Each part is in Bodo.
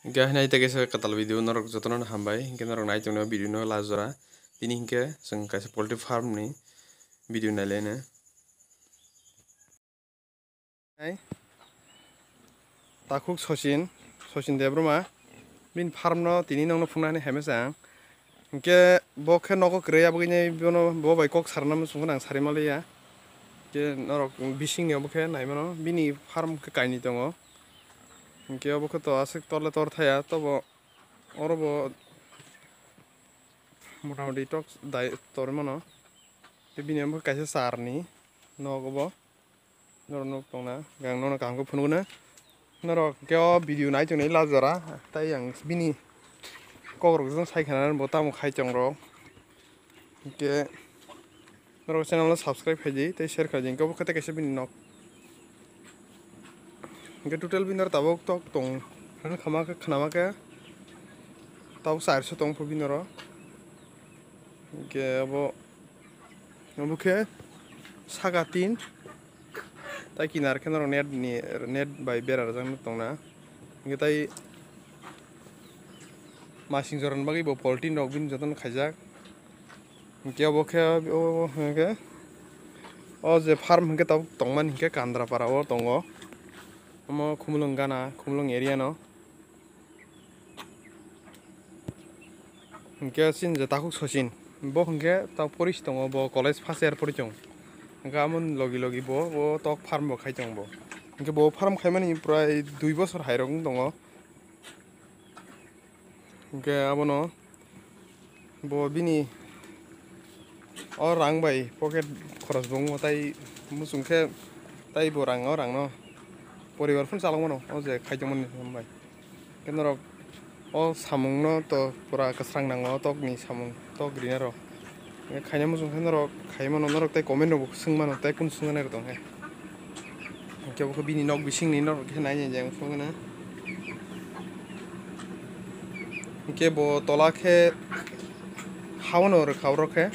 Gak naik tega saya katal video norok jotonan hambai, hingga norok naik tunggu video norok lazora, ini hingga seng kasih poultry farm nih video nalenya. Hai, takuk sosin debro ma, bin farm no tini nong no fungna nih hemesang, hingga bokhe noko kreya begini bono bo bai kok sarnam sungguh sari malia, ke norok bising ya bokhe naik mana, bini farm ke kaini tongo. Hingga bokhe to asik torle tor thaya to bo oro bo motamoti tok dai tor mana, ke bini bokhe kaisa sarni, nogo bo, norok nok tongna, gang nono kanggo phunugna, norok keo video naik tunggu nih lazara, tai yang bini kok rok sai khana bo tamu khai chong rok, hingga norok channel subscribe haji, tai share kaji, hingga bokhe tai kaisa bini nok. Hingga total bini norok tabok tok tong, khanama ke tabok sairso tong po bini norok. Hingga bokhe saga tin, tai kinar ke norok net bai berar jang tongna, hingga tai masing joran bagi bo poultry nok bini joton khaijak. Hingga bokhe hingga je farm hingga tabok tongman hingga Kandrapara o tongo, amo khumlung gana khumlung area no. Hingga sin je takuk sosin, bo hingga tak poris tongo bo college first year pori chong, hingga amon logi bo tok farm bo khai chong bo, hingga bo farm khaimani prai 2 bosor hairok tongo. Hingga abono bo bini rang bai pocket khoros bongo tai musungkhe tai bo rang no poribar phun chalong mano o je khaijongmani bai, ke norok o samung no to pura kasrang nango tok ni samung tok grinaro, khaina musungkhe norok khaimano norok tai comment rok sungmano tai kun sunganai tong he. Hingga bokhe bini nok bising ni norok khe nainai jang sungana. Hingga bo tola khe hawono rok khe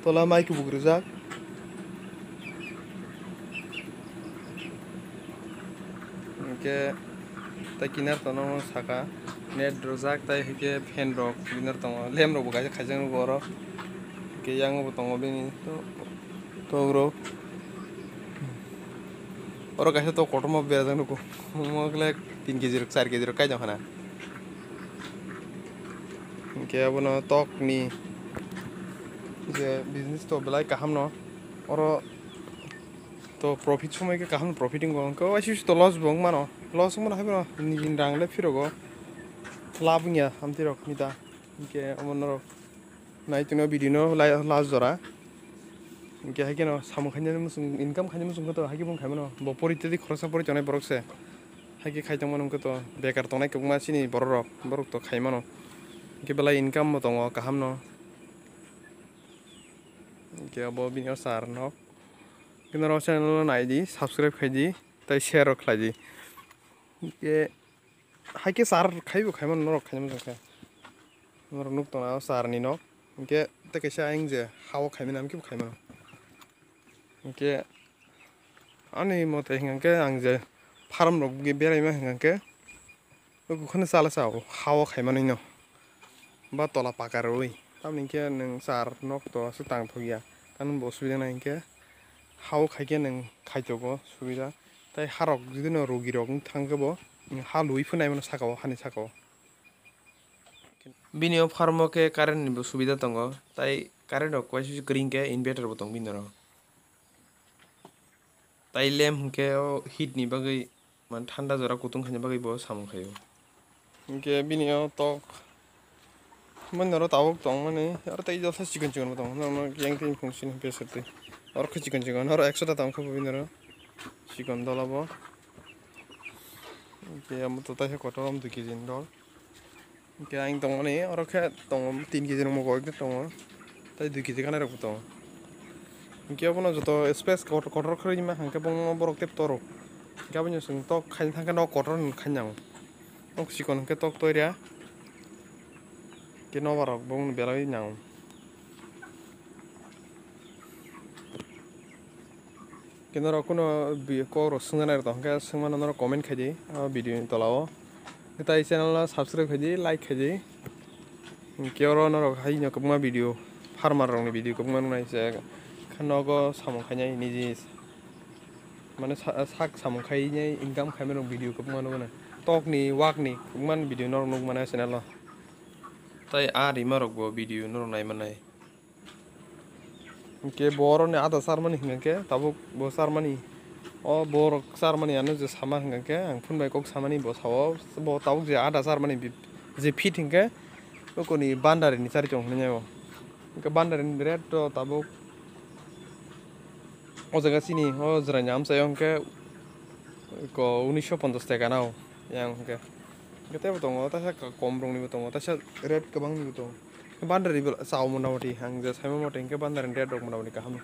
tola mai kubuk rijak, hingga tai kinar tono saka net rojak tai hingga fan rok kinar tongo lem rok bo kaisa khaijak nogo oro, hingga yang bo tongo bini to oro kaisa to kotorma berajak nogo, mogla 3 kg rok 4 kg rok kaijak khana. Hingga abono tok ni je business to belai kaham no, oro to profit somoi ke kaham profiting go ko asis to loss bong mano hai bro ni rang le phirogo lab nya amti rok nita. Hingga amon rok nai tuno video no last jora, hingga haike no samu khanya musung income khanya musung to haike bong khaimano bo poritedi khorosa pori tonai borok se haike khaitong mano ko to bekar tonai kubma sini borok to khaimano, hingga belai income mo tongo kaham no. Hingga bo bini sar no kena channel nai di subscribe khaiji tai share khlaiji, hingga haike sar khaibo khaiman norok khaimam jangkhe norok nuk tona sar ni nok, hingga tai kaisa aing je hawo khaiman amki khaimano. Hingga ani mote hingke ang je farm rok beraima hingke gukhano chala sao hawo khaimani no ba tola pakar roi tamni hingke nang sar nok to se tang thogia tan bo subida na hingke hawo khaike nang khaitogo subida tai harok jodi no rogi rok thangke bo ha lui phunai mano sakao hani sakao. Bini o farm ke current ni bo subida tongo tai current rok kaisa green ke inverter bo tong bini ro, tai lem hingke o heat ni bagui man thanda jora kutung khaina bagui bo samung khaio. Hingke bini o tok manaro tabok tong mani aro tai jotha chicken tong normal yang tin function besati aro khe chicken aro 100 ta tang kho bini ro chicken dolabo. Hingke amo to tai kotom 2 kg dol, hingke aing tong mani aro khe tong 3 kg mo goi tong tai 2 kg kana rok tong. Hingke abono joto space kotor khoi ma hangke bong borok tep toro, hingke aboni sung tok khain thangke no kotor khanyang ok chicken hingke tok toiria ke no barok bong belai nyang. Kena rok kuno ko ro sunganai to hingke sungmano no comment khaidi video ni tolao tai channel subscribe khaji like khaji kioro norok hai no kubma video farmer rong ni video kubma nai je khanogo samong khainai ni ji mane sak samong khainai income khaimai rong video kubma no na tok ni wak ni kubman video norok nuk mane channel tai ari marok bo video norok nai manai ke boro ni ada sarmani hingke tabuk bo sarmani o borok sarmani anu je sama hingke ang phun bai kok samani bo sawo bo tabuk je ada sarmani je fit hingke ko ni bandari ni sari chong hne ke bandari ni red to tabuk o jaga sini o jra nyam sayong ke ko 1950 taka nao yang ke kete botong ta sa kom rong ni botong ta sa red kabang ni botong bandari bel saw monawati hang je saimo moteng ke bandari red rok monawani kaham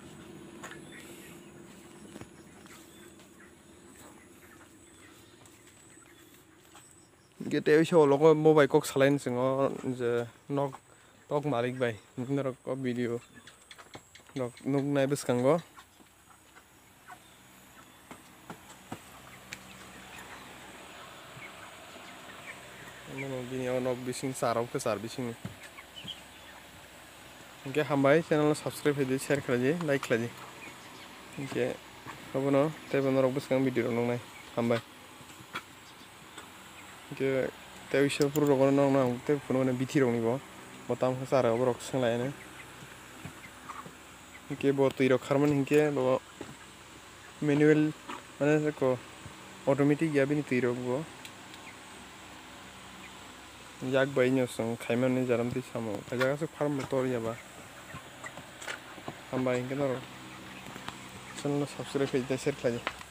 gete iso logo mobile kok salain singo je nok tok malik bai nrok ko video nok nuk nai beskango mono bini nok bising sarau ke sar bising ke hambai channel subscribe khaji share khaji like khaji ke hobono tebo norok beskang video nok nai hambai ke teu iso puru rok no na te phono ne bithi rok ni bo botam khasara borok sanglai ne ke bo tui rok kharman hingke bo manual mane ko automatic ya bini tui rok bo yak bai nyo song khaiman ni jaram ti samo kajaga se farm motor ya ba hambai hingke norok channel subscribe khaji share khaji